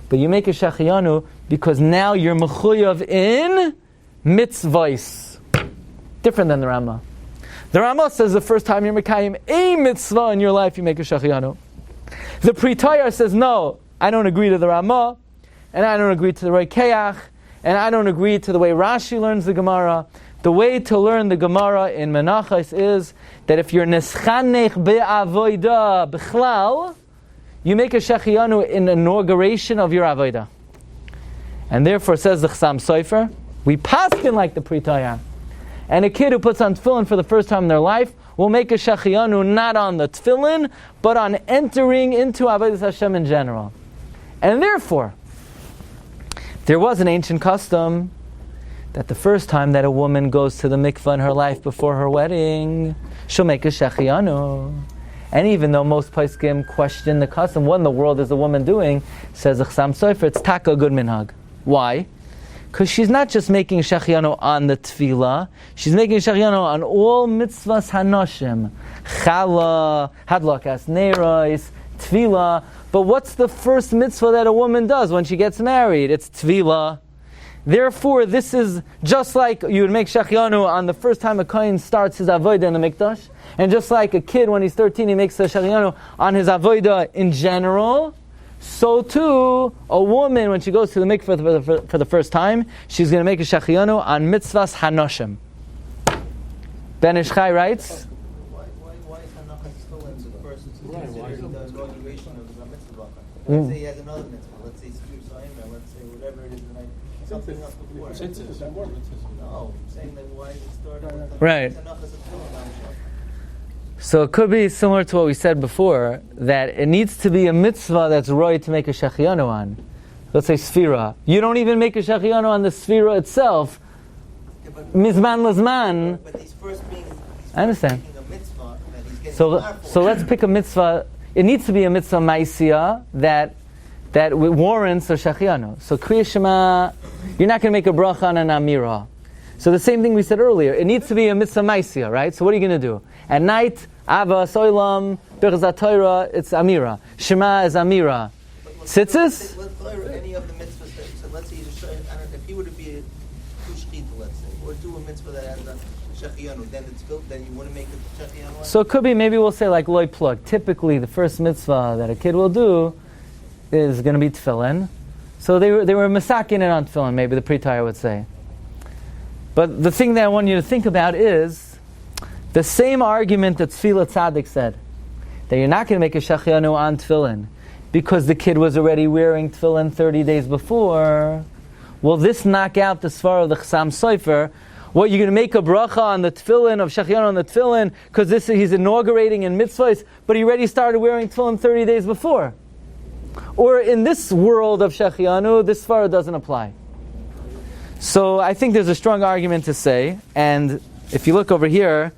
But you make a shechianu because now you're mechuyav in mitzvahs. Different than the Ramah. The Ramah says the first time you're mekayim a mitzvah in your life, you make a shechianu. The Pri Tayar says, no, I don't agree to the Ramah, and I don't agree to the Reikeach, and I don't agree to the way Rashi learns the Gemara. The way to learn the Gemara in Menachos is that if you're neschanech be'avodah b'chlal, you make a shechianu in inauguration of your avodah. And therefore, says the Chassam Sofer, we paskin like the Pri Tayar. And a kid who puts on tefillin for the first time in their life will make a shechianu not on the tefillin, but on entering into Avodas Hashem in general. And therefore, There was an ancient custom that the first time that a woman goes to the mikvah in her life before her wedding, she'll make a shechianu. And even though most poskim question the custom, what in the world is the woman doing? Says the Chassam Sofer, it's taka good minhag. Why? Because she's not just making shechianu on the tefillah, she's making shechianu on all mitzvahs hanoshim. Chala, hadlakas neiros, tefillah. But what's the first mitzvah that a woman does when she gets married? It's tefillah. Therefore, this is just like you would make shechianu on the first time a kohen starts his avodah in the mikdash, and just like a kid when he's 13 he makes the shechianu on his avodah in general. So too, a woman when she goes to the mikveh for the first time, she's going to make a shechianu on mitzvahs hanoshim. Ben Ish Chai writes. Why is Hanukkah still in the first? It's considered the inauguration of the mitzvah. Let's say he has another mitzvah. Let's say Shiur, or let's say whatever it is, something else before. No, I'm saying that why is it started with the Right. Hanukkah's Tefillin? So it could be similar to what we said before, that it needs to be a mitzvah that's right to make a shechianu on. Let's say sfira. You don't even make a shechianu on the sfira itself. Mizman lazman. But he's first being. I understand. A mitzvah that he's getting So let's pick a mitzvah. It needs to be a mitzvah ma'asiyah that warrants a shechianu. So Kriya Shema, you're not going to make a bracha on an amira. So the same thing we said earlier. It needs to be a mitzvah ma'asiyah, right? So what are you going to do? At night, Ava, Soilam, Birchas Torah, it's Amira. Shema is Amira. Tzitzis? Any of the mitzvahs. So let's say if he were to be a shechita, let's say, or do a mitzvah that has a shechianu, then it's built. Then you wouldn't make the shechianu. So it could be, maybe we'll say like loy plug. Typically, the first mitzvah that a kid will do is going to be tefillin. So they were masakin it on tefillin. Maybe the Pritaya would say. But the thing that I want you to think about is the same argument that Tefillah Tzaddik said, that you're not going to make a shechianu on tefillin because the kid was already wearing tefillin 30 days before. Will this knock out the svara of the Chassam Sofer? What, you're going to make a bracha on the tefillin, of shechianu on the tefillin, because he's inaugurating in mitzvahs, but he already started wearing tefillin 30 days before? Or in this world of shechianu, this svara doesn't apply. So I think there's a strong argument to say, and if you look over here,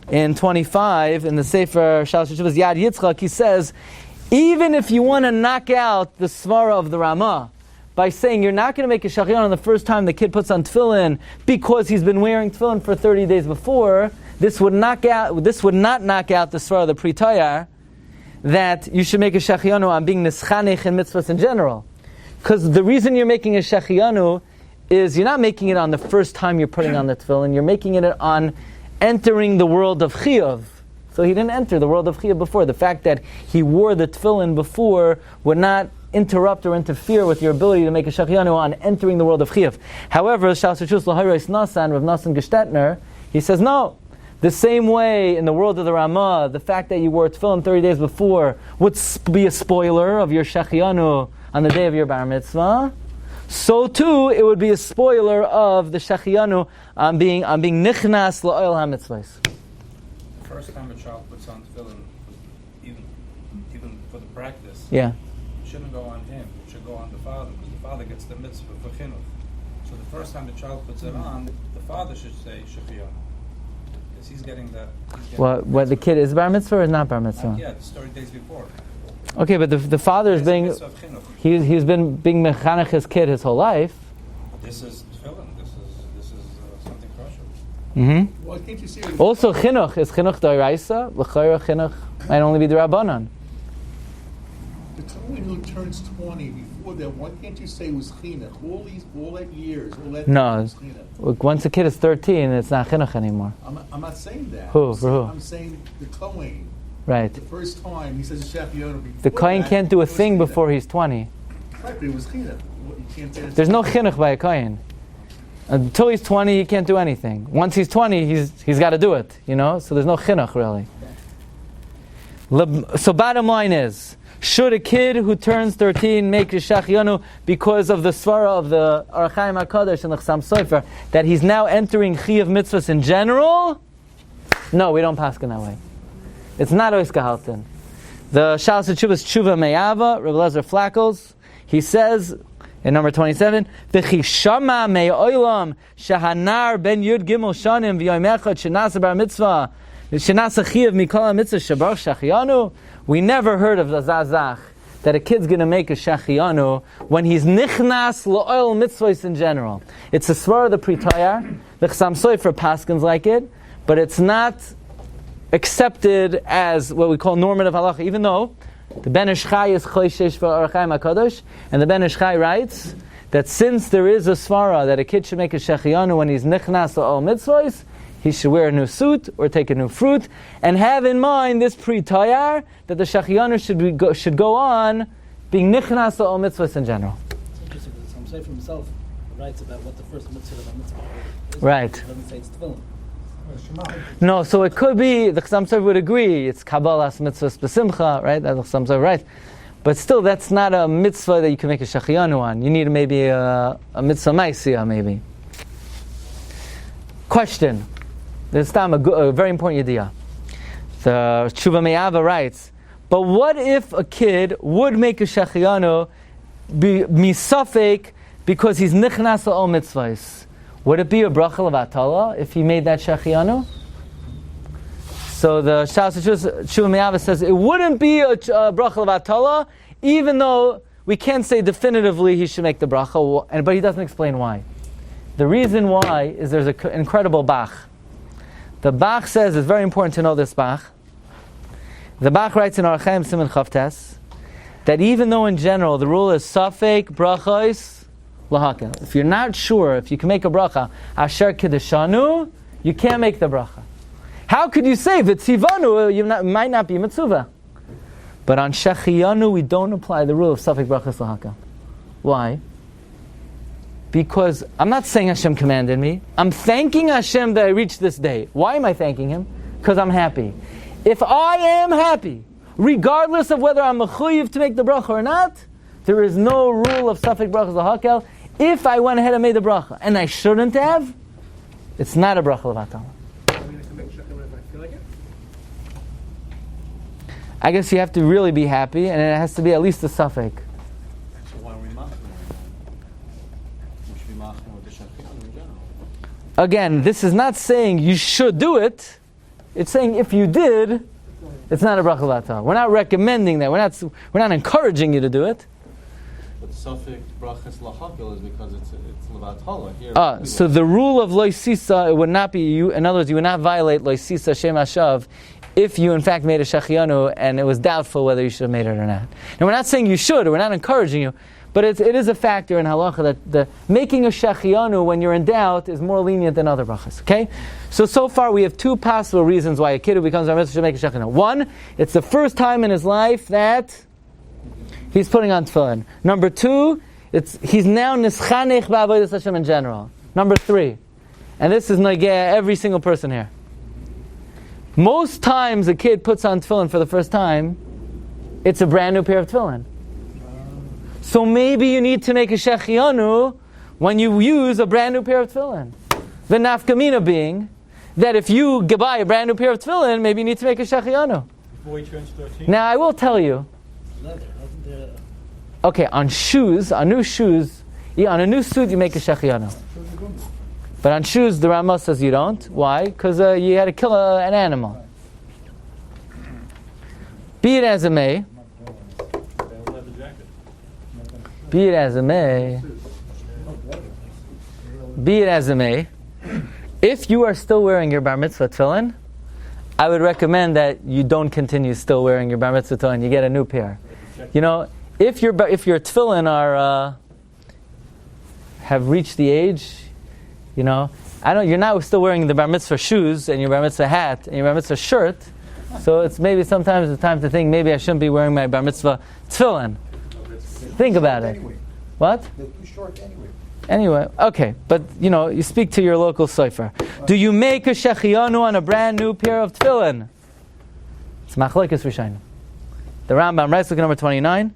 in 25, in the Sefer Shalosh Teshuvos Yad Yitzchak, he says, even if you want to knock out the svara of the Ramah by saying you're not going to make a shechianu on the first time the kid puts on tefillin because he's been wearing tefillin for 30 days before, this would not knock out the svara of the Pri Tayar that you should make a shechianu on being nischanich in mitzvahs in general. Because the reason you're making a shechianu is you're not making it on the first time you're putting on the tefillin, you're making it on entering the world of Chiyuv. So he didn't enter the world of Chiyuv before. The fact that he wore the tefillin before would not interrupt or interfere with your ability to make a shechianu on entering the world of Chiyuv. However, Shas Rishus L'Horos Nasan, Rav Nasan Gestetner, he says no. The same way in the world of the Ramah, the fact that you wore tefillin 30 days before would be a spoiler of your shechianu on the day of your bar mitzvah. So too, it would be a spoiler of the shechianu on being nichnas la'oil hamitzvahs. First time a child puts on tefillin, even for the practice, Yeah. it shouldn't go on him. It should go on the father, because the father gets the mitzvah for chinuch. So the first time the child puts it on, the father should say shechianu, because he's getting that. What the kid is bar mitzvah or is not bar mitzvah? Yeah, it's 30 days before. Okay, but the father is being he's been being mechanech his kid his whole life. This is tefillin. This is something crucial. Mm-hmm. Why can't you see? Also, chinuch is chinuch d'oraisa. L'chayra chinuch might only be the rabbanon. The Kohen who turns 20 before that, why can't you say it was chinuch? All that years, all that No. time was chinuch. Once a kid is 13, it's not chinuch anymore. I'm not saying that. Who? For who? I'm saying the Kohen. Right. The first time he says a shechianu before The kohen that, can't do a it was thing chinuch. before he's 20. Right, but it was chinuch. You can't say There's no chinuch by a kohen. Until he's 20, he can't do anything. Once he's 20, he's got to do it, you know? So there's no chinuch, really. So bottom line is, should a kid who turns 13 make a shechianu because of the svara of the Orach Chaim HaKadosh and the Chassam Sofer, that he's now entering chiyuv mitzvahs in general? No, we don't paskin that way. It's not ois gehalten. The Shalos Teshuvos Tshuva Me'ava, Rabbi Lezer Flackles, he says, In number 27, V'chishama me'olam shahanar ben yud gimel shanim v'yom echad shenasa bar mitzvah shenasa chiyav mikol mitzvah shabar shachianu. We never heard of the zazach that a kid's going to make a shachianu when he's nichnas la'oil mitzvahs in general. It's a svara of the Pri Tayar. The Chasam Sofer paskins like it, but it's not accepted as what we call normative halacha, even though the Ben Ish Chai is choishesh v'arachayim HaKadosh, and the Ben Ish Chai writes that since there is a svara that a kid should make a shechianu when he's nichnas la'ol mitzvahs, he should wear a new suit or take a new fruit, and have in mind this Pri Tayar that the shechianu should go on being nichnas la'ol mitzvahs in general. It's interesting because Sam Sefer himself writes about what the first mitzvah of a mitzvah is. Right. It doesn't say it's tefillin. No, so it could be, the Chasam Sofer would agree, it's Kabbalas mitzvahs b'simcha, right? That's the Chasam Sofer, right? But still, that's not a mitzvah that you can make a shechianu on. You need maybe a mitzvah ma'asiyah, maybe. Question. This time a very important idea. The Tshuva Me'ava writes, but what if a kid would make a shechianu misafek because he's nichnas la'ol mitzvahs? Would it be a bracha levatala if he made that shechianu? So the Tshuva Me'ava says it wouldn't be a bracha levatala, even though we can't say definitively he should make the bracha, but he doesn't explain why. The reason why is there's an incredible Bach. The Bach says, it's very important to know this Bach. The Bach writes in Archaim Siman Chavtes that even though in general the rule is safek brachos lahakel, if you're not sure if you can make a bracha asher kedeshanu, you can't make the bracha. How could you say v'tzivanu? You might not be mitzvah. But on shechianu we don't apply the rule of safek brachos lahakel. Why? Because I'm not saying Hashem commanded me. I'm thanking Hashem that I reached this day. Why am I thanking Him? Because I'm happy. If I am happy, regardless of whether I'm mechuyev to make the bracha or not, there is no rule of safek brachos lahakel. If I went ahead and made the bracha, and I shouldn't have, it's not a bracha levatala. I guess you have to really be happy, and it has to be at least a safek. So why are we machmir? We should be machmir with the shechianu in general. Again, this is not saying you should do it. It's saying if you did, it's not a bracha levatala. We're not recommending that. We're not encouraging you to do it. But safek brachos lahakel is because it's levatala here. So the rule of loisisa, it would not be you. In other words, you would not violate loisisa shem hashav if you in fact made a shechianu and it was doubtful whether you should have made it or not. And we're not saying you should, or we're not encouraging you, but it is a factor in halacha that the making a shechianu when you're in doubt is more lenient than other brachas. Okay, so far we have two possible reasons why a kid who becomes a mitzvah should make a shechianu. One, it's the first time in his life that he's putting on tefillin. Number two, he's now nischanech ba'avodas Hashem in general. Number three, and this is nageh every single person here. Most times a kid puts on tefillin for the first time, it's a brand new pair of tefillin. So maybe you need to make a shechianu when you use a brand new pair of tefillin. The nafkamina being that if you buy a brand new pair of tefillin, maybe you need to make a shechianu. Before he turns 13? Now I will tell you. Okay, on shoes, on new shoes, on a new suit you make a shechianu. But on shoes, the Ramah says you don't. Why? Because you had to kill an animal. Be it as it may. Be it as it may. Be it as it may. If you are still wearing your bar mitzvah tefillin, I would recommend that you don't continue still wearing your bar mitzvah tefillin. You get a new pair. You know, if your tefillin have reached the age, you know, you're not still wearing the bar mitzvah shoes and your bar mitzvah hat and your bar mitzvah shirt, so it's maybe sometimes the time to think maybe I shouldn't be wearing my bar mitzvah tefillin. Think about it. Anyway. What? They're too short anyway. Anyway, okay, but you speak to your local sofer. Do you make a shechianu on a brand new pair of tefillin? It's machlokes rishonim. The Rambam writes, look at number 29.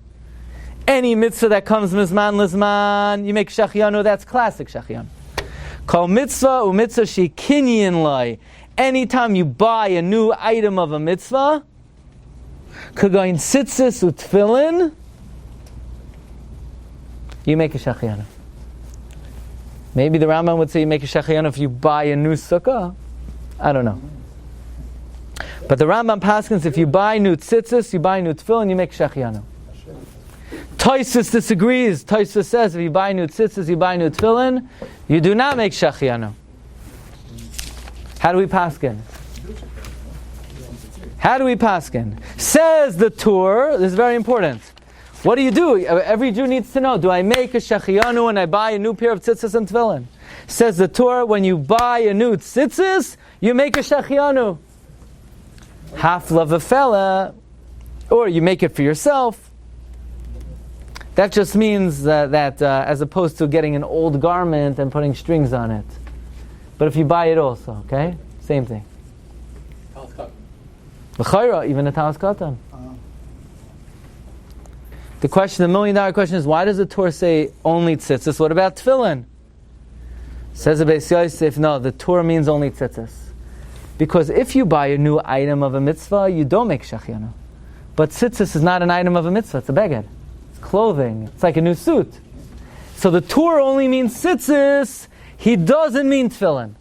Any mitzvah that comes mizman lizman, you make shechianu, that's classic shechianu. Kol mitzvah u mitzvah she kinyan lai. Anytime you buy a new item of a mitzvah, kagoin tzitzis u tefillin, you make a shachianu. Maybe the Rambam would say you make a shachianu if you buy a new sukkah. I don't know. But the Rambam paskins, if you buy new tzitzis, you buy new tefillin, you make shachianu. Tosfos disagrees. Tosfos says if you buy new tzitzis, you buy new tefillin, you do not make shachianu. How do we paskin? How do we paskin? Says the Torah, this is very important. What do you do? Every Jew needs to know, do I make a shachianu when I buy a new pair of tzitzis and tefillin? Says the Torah, when you buy a new tzitzis, you make a shachianu. Hafla v'fela, or you make it for yourself. That just means that as opposed to getting an old garment and putting strings on it. But if you buy it also, okay? Same thing. L'chayra, even a talis katan. The million-dollar question is, why does the Torah say only tzitzis? What about tefillin? Says the Beis Yosef, no, the Torah means only tzitzis. Because if you buy a new item of a mitzvah, you don't make shachianu. But tzitzis is not an item of a mitzvah, it's a beged. It's clothing. It's like a new suit. So the Torah only means tzitzis, he doesn't mean tefillin.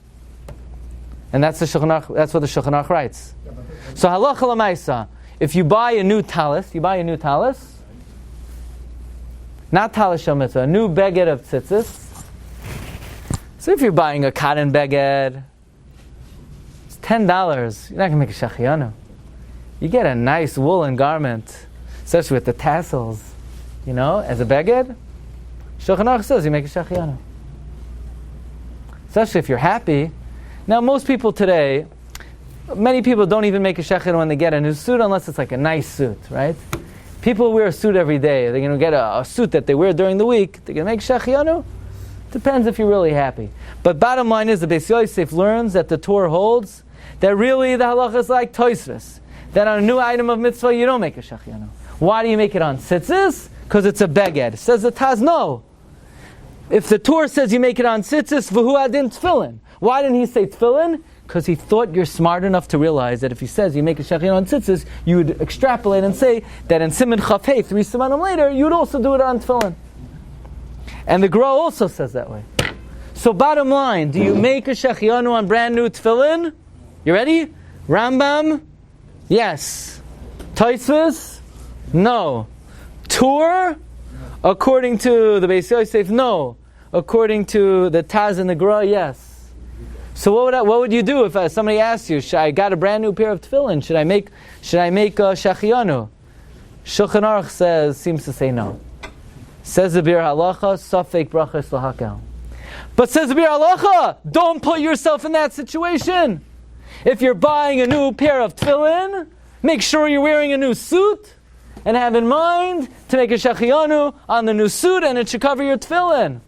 And that's what the Shulchan Aruch writes. So halacha l'maisa, if you buy a new talis, not talis shel mitzvah, a new beged of tzitzis. So if you're buying a cotton beged, it's $10. You're not going to make a shachianu. You get a nice woolen garment, especially with the tassels, as a beged. Shulchan Aruch says you make a shachianu. Especially if you're happy. Now, most people today, many people don't even make a shachianu when they get a new suit unless it's like a nice suit, right? People wear a suit every day. They're going to get a suit that they wear during the week. They're going to make shachianu. Depends if you're really happy. But bottom line is, the Beis Yosef learns that the Torah holds that really the halacha is like Tosfos. That on a new item of mitzvah, you don't make a shachianu. Why do you make it on tzitzis? Because it's a beged. Says the Taz, no. If the Torah says you make it on tzitzis, v'hu adin tefillin. Why didn't he say tefillin? Because he thought you're smart enough to realize that if he says you make a shachianu on tzitzis, you would extrapolate and say that in Siman Chaf Hey, 3 simanim later, you would also do it on tefillin. And the Gra also says that way. So bottom line, do you make a shachianu on brand new tefillin? You ready? Rambam? Yes. Tosfos? No. Tur? According to the Beis Yosef, no. According to the Taz and the Gra, yes. So what would you do if somebody asked you, I got a brand new pair of tefillin, should I make a shachianu? Shulchan Aruch seems to say no. Says the Bir Halacha, Safek Brachas Lahakel. But says the Bir Halacha, don't put yourself in that situation. If you're buying a new pair of tefillin, make sure you're wearing a new suit, and have in mind to make a shachianu on the new suit, and it should cover your tefillin.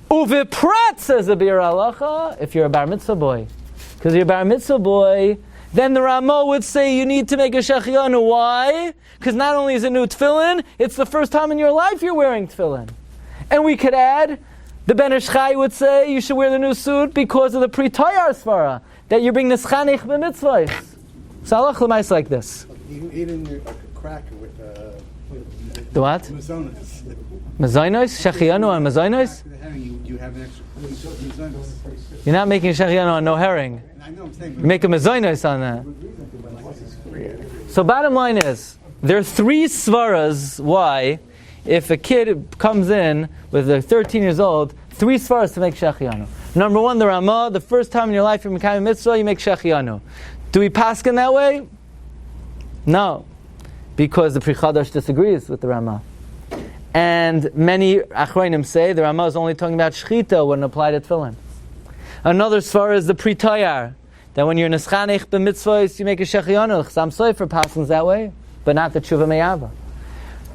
Uviprat, says the Bir Halacha, if you're a bar mitzvah boy. Because you're a bar mitzvah boy, then the Ramah would say you need to make a shachianu. Why? Because not only is it new tefillin, it's the first time in your life you're wearing tefillin. And we could add, the Ben Ish Chai would say you should wear the new suit because of the pre-Toyar svara, that you bring the schanich b'mitzvahs. So halach l'mais like this. Eating a cracker with the what? mazonos. Mazonos? Shachianu on mazonos? You have an extra mazonos. You're not making shachianu on no herring. I know, I'm saying. You make a mazonos on that. So bottom line is, there are 3 svaras why, if a kid comes in with 13 years old, 3 svaras to make shachianu. Number 1, the Ramah, the first time in your life you're mekayim mitzvah, you make shachianu. Do we paskin that way? No. Because the Pri Chadash disagrees with the Ramah. And many Achronim say the Ramah is only talking about shchita when applied to tefillin. Another svar is the Pri Toyar, that when you're neschanech b'mitzvahs, you make a shachianu. Chasam Sofer paskins that way, but not the tshuva meyava.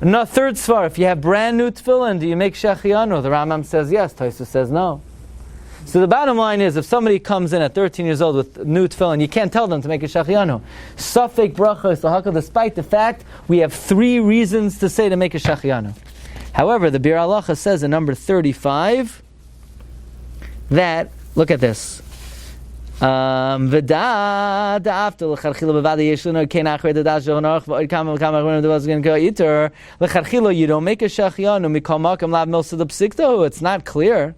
No, third svar, if you have brand new tefillin, do you make shachianu? The Rambam says yes, Tosfos says no. So the bottom line is, if somebody comes in at 13 years old with new tefillin, you can't tell them to make a shachianu. Safek bracha lahaka, despite the fact we have 3 reasons to say to make a shachianu. However, the Bir Halacha says in number 35 that, look at this, V'da after l'charchila b'vada yeshuna kein achre the dash zoranach v'oid kama when the was going to go iter l'charchila you don't make a shachianu mikol makam lav milsa the psikto. It's not clear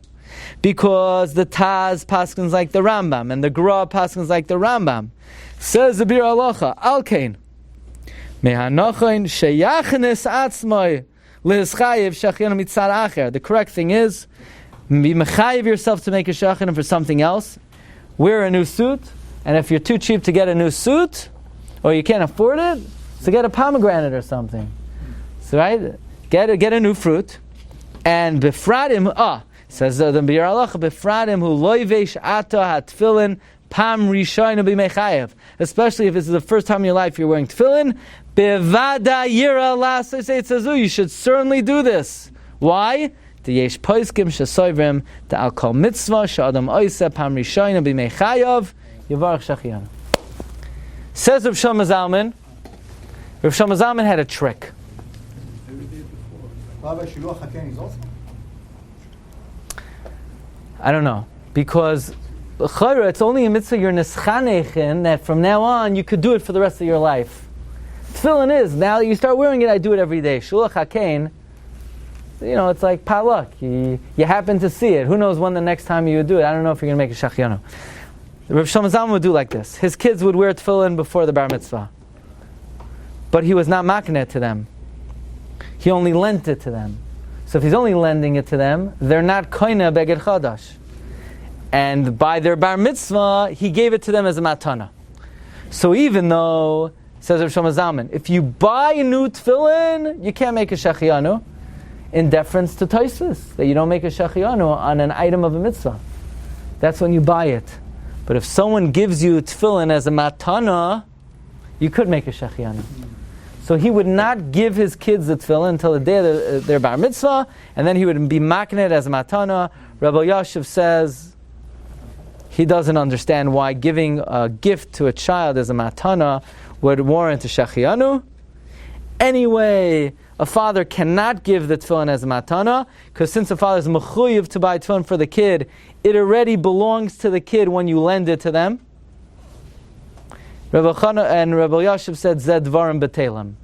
because the Taz paskins like the Rambam and the Gra paskins like the Rambam. Says the Bir Halacha al kain mehanachain sheyachnes atzmai le'eschayev shachianu mitzad acher. The correct thing is be mechayev yourself to make a shachianu for something else. Wear a new suit, and if you're too cheap to get a new suit, or you can't afford it, so get a pomegranate or something. So right, get a new fruit, and befradim. Says the Bir Halacha befradim hu loivesh ata hatfilin pam rishayna b'mechayev. Especially if this is the first time in your life you're wearing tefillin, bevada yira lasaseitzazu. You should certainly do this. Why? The yesh poiskim shesoivrim the al kol mitzvah she'adam oiseh pam rishayna b'mechayev yivarach shachianu. Says Rav Shlomo Zalman. Rav Shlomo Zalman had a trick. I don't know, because it's only a mitzvah you're neschanechin that from now on you could do it for the rest of your life. Tefillin is, now that you start wearing it, I do it every day. Shulach hakein, it's like palak. You happen to see it. Who knows when the next time you would do it? I don't know if you're going to make a shachianu. Rav Shlomo Zalman would do like this. His kids would wear tefillin before the bar mitzvah, but he was not makneh it to them. He only lent it to them. So if he's only lending it to them, they're not koine beged chadash. And by their bar mitzvah, he gave it to them as a matana. So even though, says Rav Shlomo Zalman, if you buy a new tefillin, you can't make a shachianu, in deference to Tosfos, that you don't make a shachianu on an item of a mitzvah. That's when you buy it. But if someone gives you tefillin as a matana, you could make a shachianu. So he would not give his kids the tefillin until the day of their bar mitzvah, and then he would be makneh as a matana. Rabbi Yashiv says he doesn't understand why giving a gift to a child as a matana would warrant a shachianu. Anyway, a father cannot give the tefillin as a matana, because since the father is mechuyev to buy tefillin for the kid, it already belongs to the kid when you lend it to them. Rabbi Chana and Rabbi Yashiv said Zed Dvarim B'Telem.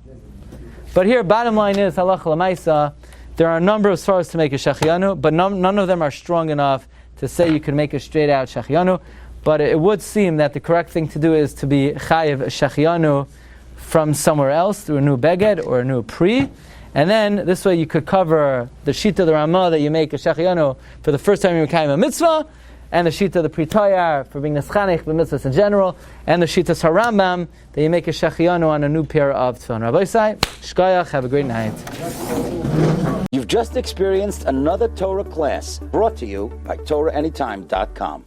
But here, bottom line is halacha l'maisa. There are a number of svaros to make a shachianu, but none of them are strong enough to say you can make a straight out shachianu. But it would seem that the correct thing to do is to be chayiv shachianu from somewhere else through a new beged or a new pri, and then this way you could cover the shita of the Ramah that you make a shachianu for the first time you make a mitzvah, and the shita of the Pri Tayar for being neschanech the mitzvahs in general, and the shita Harambam that you make a shachianu on a new pair of tefillin. Rabbi Sai, shkoyach, have a great night. You've just experienced another Torah class brought to you by TorahAnytime.com.